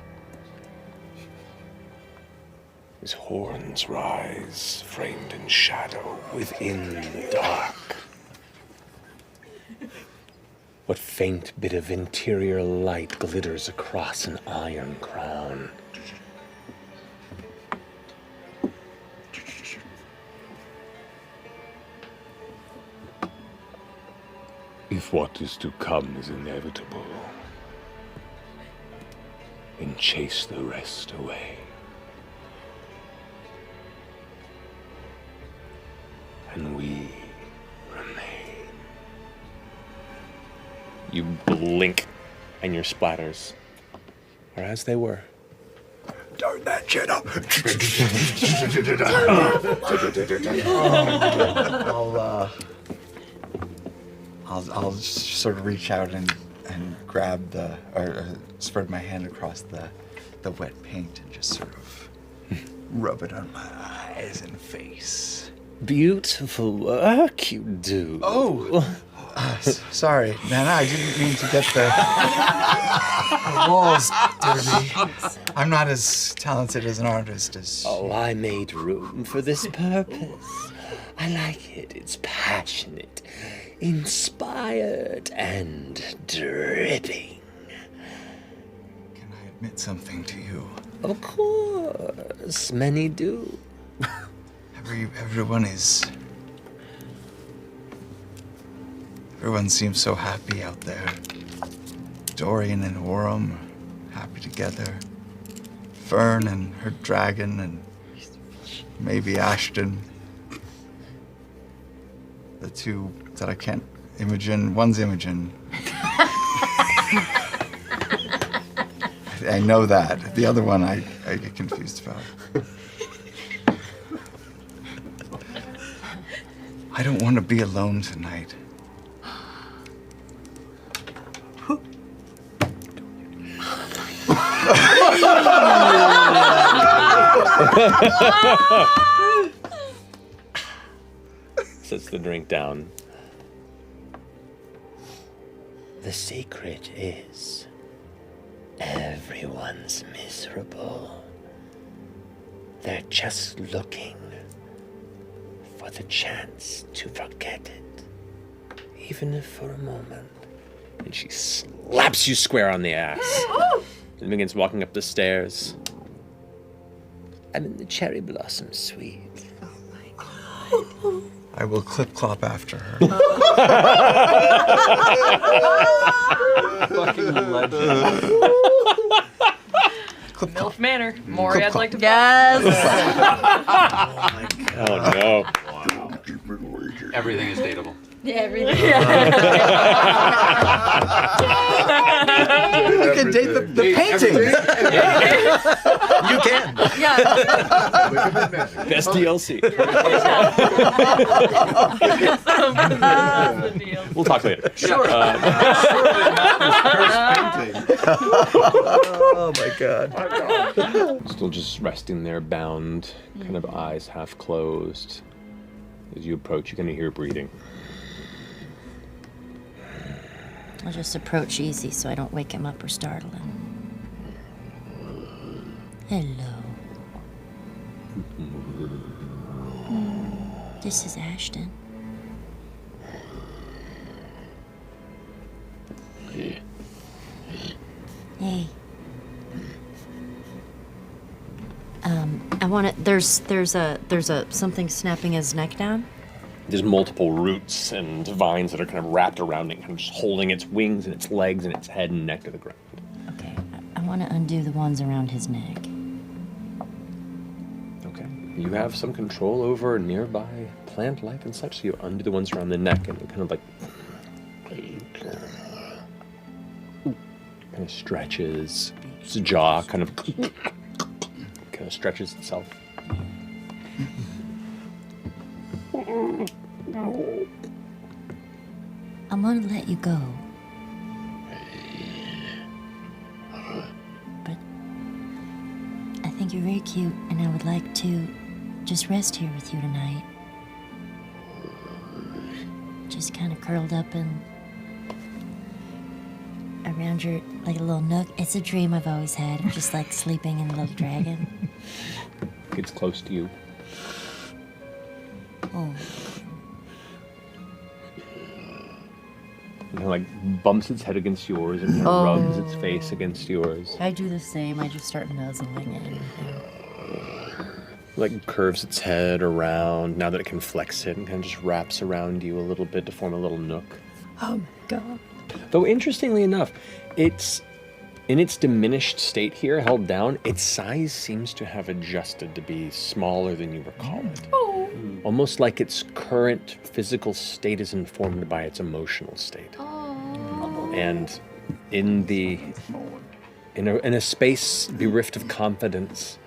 His horns rise, framed in shadow within the dark. What faint bit of interior light glitters across an iron crown? If what is to come is inevitable, then chase the rest away. And we remain. You blink, and your splatters are as they were. Darn that shit up. I'll sort of reach out and grab or spread my hand across the wet paint and just sort of rub it on my eyes and face. Beautiful work you do. Oh, sorry, Nana, I didn't mean to get the walls dirty. I'm not as talented as an artist as... Oh, I made room for this purpose. I like it. It's passionate, inspired, and dripping. Can I admit something to you? Of course, many do. Everyone seems so happy out there. Dorian and Orym happy together. Fearne and her dragon, and maybe Ashton. The two that I can't... Imogen, one's Imogen. I know that. The other one I get confused about. I don't want to be alone tonight. Sets the drink down. The secret is everyone's miserable. They're just looking for the chance to forget it, even if for a moment. And she slaps you square on the ass. And begins walking up the stairs. I'm in the cherry blossom suite. I will clip clop after her. Fucking legend. MILF Manor. Morri, I'd like to. Yes. Oh no. Everything is dateable. Everything. You can date the painting. You can. Yeah. Best DLC. We'll talk later. Sure. Oh my god. Still just resting there, bound, kind of eyes half closed. As you approach, you're gonna hear breathing. I'll just approach easy so I don't wake him up or startle him. Hello. This is Ashton. Hey. I want to. There's a something snapping his neck down. There's multiple roots and vines that are kind of wrapped around it, kind of just holding its wings and its legs and its head and neck to the ground. Okay, I want to undo the ones around his neck. Okay. You have some control over nearby plant life and such, so you undo the ones around the neck and it kind of like kind of stretches. Its jaw kind of stretches itself. I'm gonna let you go. But I think you're very cute, and I would like to just rest here with you tonight. Just kind of curled up and around your, like a little nook. It's a dream I've always had, of just like sleeping in a little dragon. Gets close to you. Oh. And kind of like bumps its head against yours and kind of rubs its face against yours. I do the same. I just start nuzzling in. Like curves its head around now that it can flex it and kind of just wraps around you a little bit to form a little nook. Oh my god. Though interestingly enough, it's in its diminished state here, held down, its size seems to have adjusted to be smaller than you recall it. Oh. Almost like its current physical state is informed by its emotional state. Oh. And in a space bereft of confidence,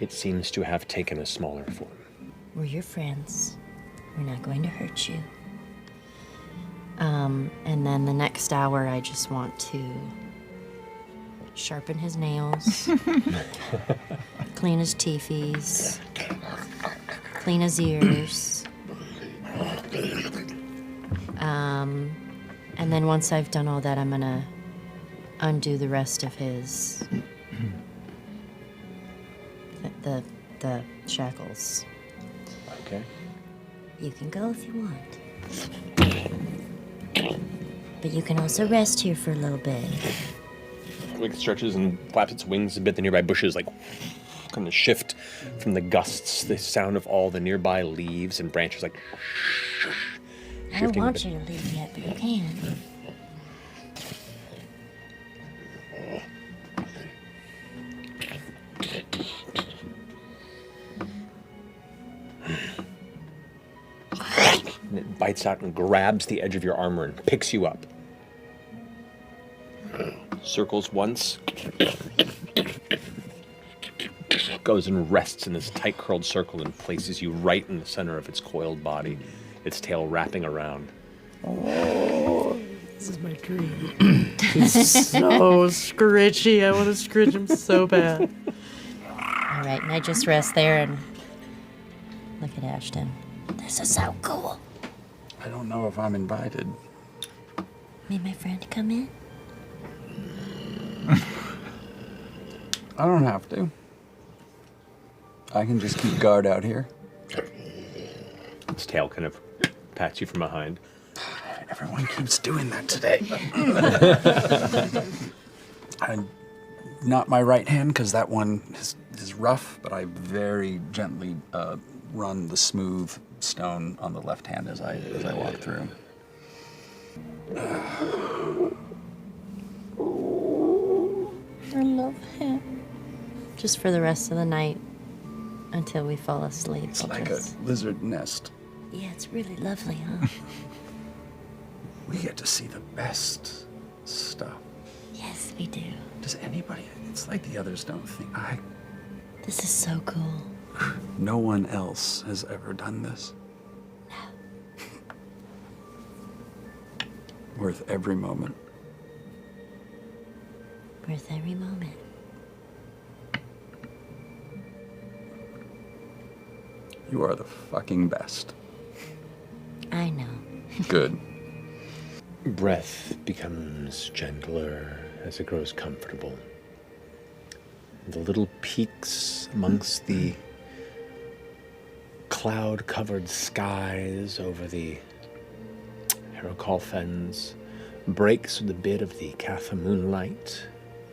it seems to have taken a smaller form. We're your friends. We're not going to hurt you. And then the next hour, I just want to sharpen his nails, clean his teefies, clean his ears. And then once I've done all that, I'm gonna undo the rest of his the shackles. Okay. You can go if you want. But you can also rest here for a little bit. Like stretches and flaps its wings a bit. The nearby bushes like kind of shift from the gusts. The sound of all the nearby leaves and branches like I don't want you to leave yet, but you can. And it bites out and grabs the edge of your armor and picks you up. Circles once. Goes and rests in this tight curled circle and places you right in the center of its coiled body, its tail wrapping around. Oh, this is my dream. He's so scritchy. I want to scritch him so bad. All right, and I just rest there and look at Ashton. This is so cool. I don't know if I'm invited. May my friend come in? I don't have to. I can just keep guard out here. Its tail kind of pats you from behind. Everyone keeps doing that today. Not my right hand, because that one is rough, but I very gently run the smooth stone on the left hand as I walk through. I love him. Just for the rest of the night, until we fall asleep. It's like a lizard nest. Yeah, it's really lovely, huh? We get to see the best stuff. Yes, we do. Does anybody? It's like the others don't think. This is so cool. No one else has ever done this. Worth every moment. Worth every moment. You are the fucking best. I know. Good. Breath becomes gentler as it grows comfortable. The little peaks amongst the cloud-covered skies over the Heracol fens breaks with a bit of the Catha moonlight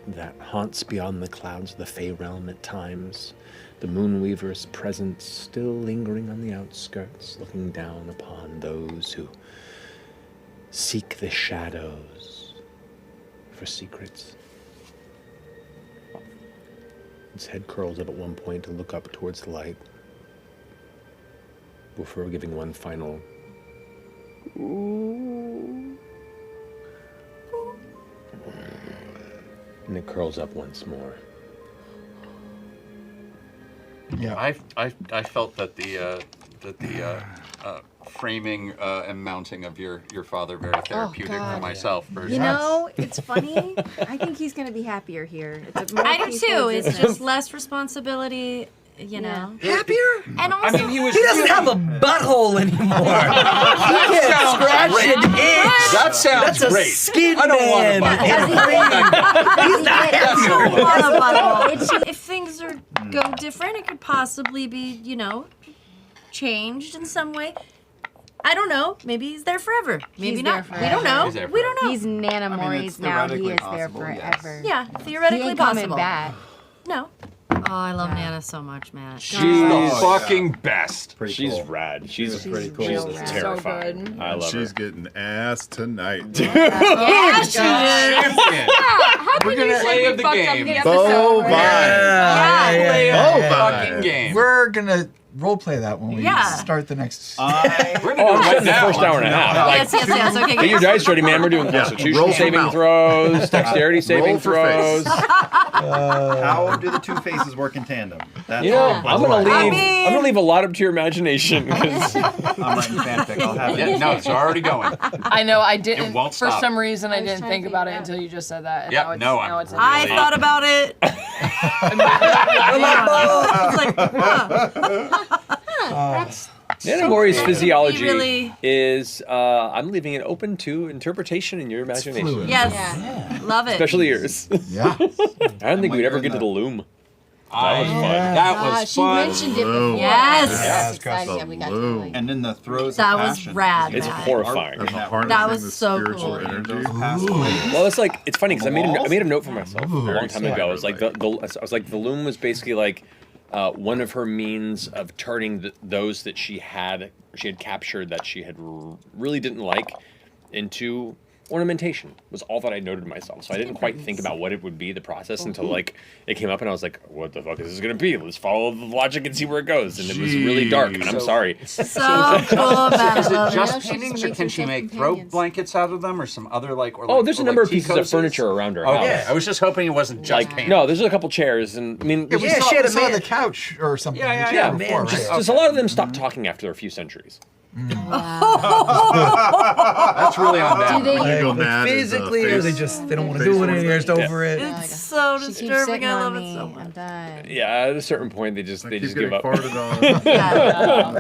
that haunts beyond the clouds of the Fey realm at times. The Moonweaver's presence still lingering on the outskirts, looking down upon those who seek the shadows for secrets. Its head curls up at one point to look up towards the light before giving one final ooh. And it curls up once more. Yeah, I felt that the framing and mounting of your father very therapeutic for myself. You know, it's funny. I think he's gonna be happier here. It's a more I do peaceful too. It's existence. just less responsibility, you know. Happier? And also, I mean, He doesn't have a butthole anymore. He can't scratch an itch. That sounds That's a great. skin I don't want a man. butthole. He's not happy. if things go different, it could possibly be, you know, changed in some way. I don't know. Maybe he's there forever. Maybe He's not. there We don't know. forever. We don't know. He's Nana Morri's now. He is there forever. Yeah, theoretically He ain't coming possible. back. No. Oh, I love Nana so much, Matt. She's the fucking best. She's rad. She's pretty cool. She's Real rad. terrifying. So good. I love She's her. getting ass tonight. Yeah, she is. How We're gonna play of the game. Bovine. Play of the Bovine. fucking game. We're gonna roleplay that when we Yeah. start the next. We're gonna Oh, do I'm it right setting the now. first hour and a half. Like, Yes. Okay, get your dice ready, man. We're doing Constitution roll for saving mouth. throws, dexterity saving Roll for face. throws. How do the two faces work in tandem? That's You know, all. I'm gonna leave. I mean- I'm gonna leave a lot up to your imagination because I'm writing fanfic. I'll have Yeah, it. no, it's already going. I know I didn't. won't For stop. some reason, I was didn't trying to think think about it about it. until you just said that. And Yep, now it's, no, now I'm it's in I my thought about it. Nana Morri's physiology really- is. I'm leaving it open to interpretation in your imagination, fluid. Yes. Love it. especially yours. Yeah. I don't think we'd ever get to the loom. That was fun. That was She fun. mentioned it before. Yes. That's exciting that we got to play. And then the throws That of was passion. rad, It's man. horrifying. That was the so spiritual cool. energy. Well, it's like it's funny because I made a note for myself a long time ago. I was like the loom was basically like one of her means of turning those that she had captured that she had really didn't like into ornamentation was all that I noted to myself. So I didn't quite think about what it would be, the process, until like it came up and I was like, what the fuck is this gonna be? Let's follow the logic and see where it goes. And it was really dark, and I'm sorry. So cool, man. Is it know, just she paintings, just or makes can she herself make throw companions. blankets out of them, or some other like? Or Oh, like, there's a or number like of pieces of tea-cozies? furniture around her Okay, house. I was just hoping it wasn't just Like paint. no, there's a couple chairs, and I mean, Yeah, there's she had just- a couch or something. Yeah, yeah, before, man, right? just a lot of them stopped talking after a few centuries. That's really on them. Do they- You go Like, mad as a physically, or they face- don't want to face do it, one and they're just thing. over it. It's so She keeps disturbing. sitting I on love it me. so much. I'm done. Yeah, at a certain point, they just I keep give getting up. farted on. Yeah.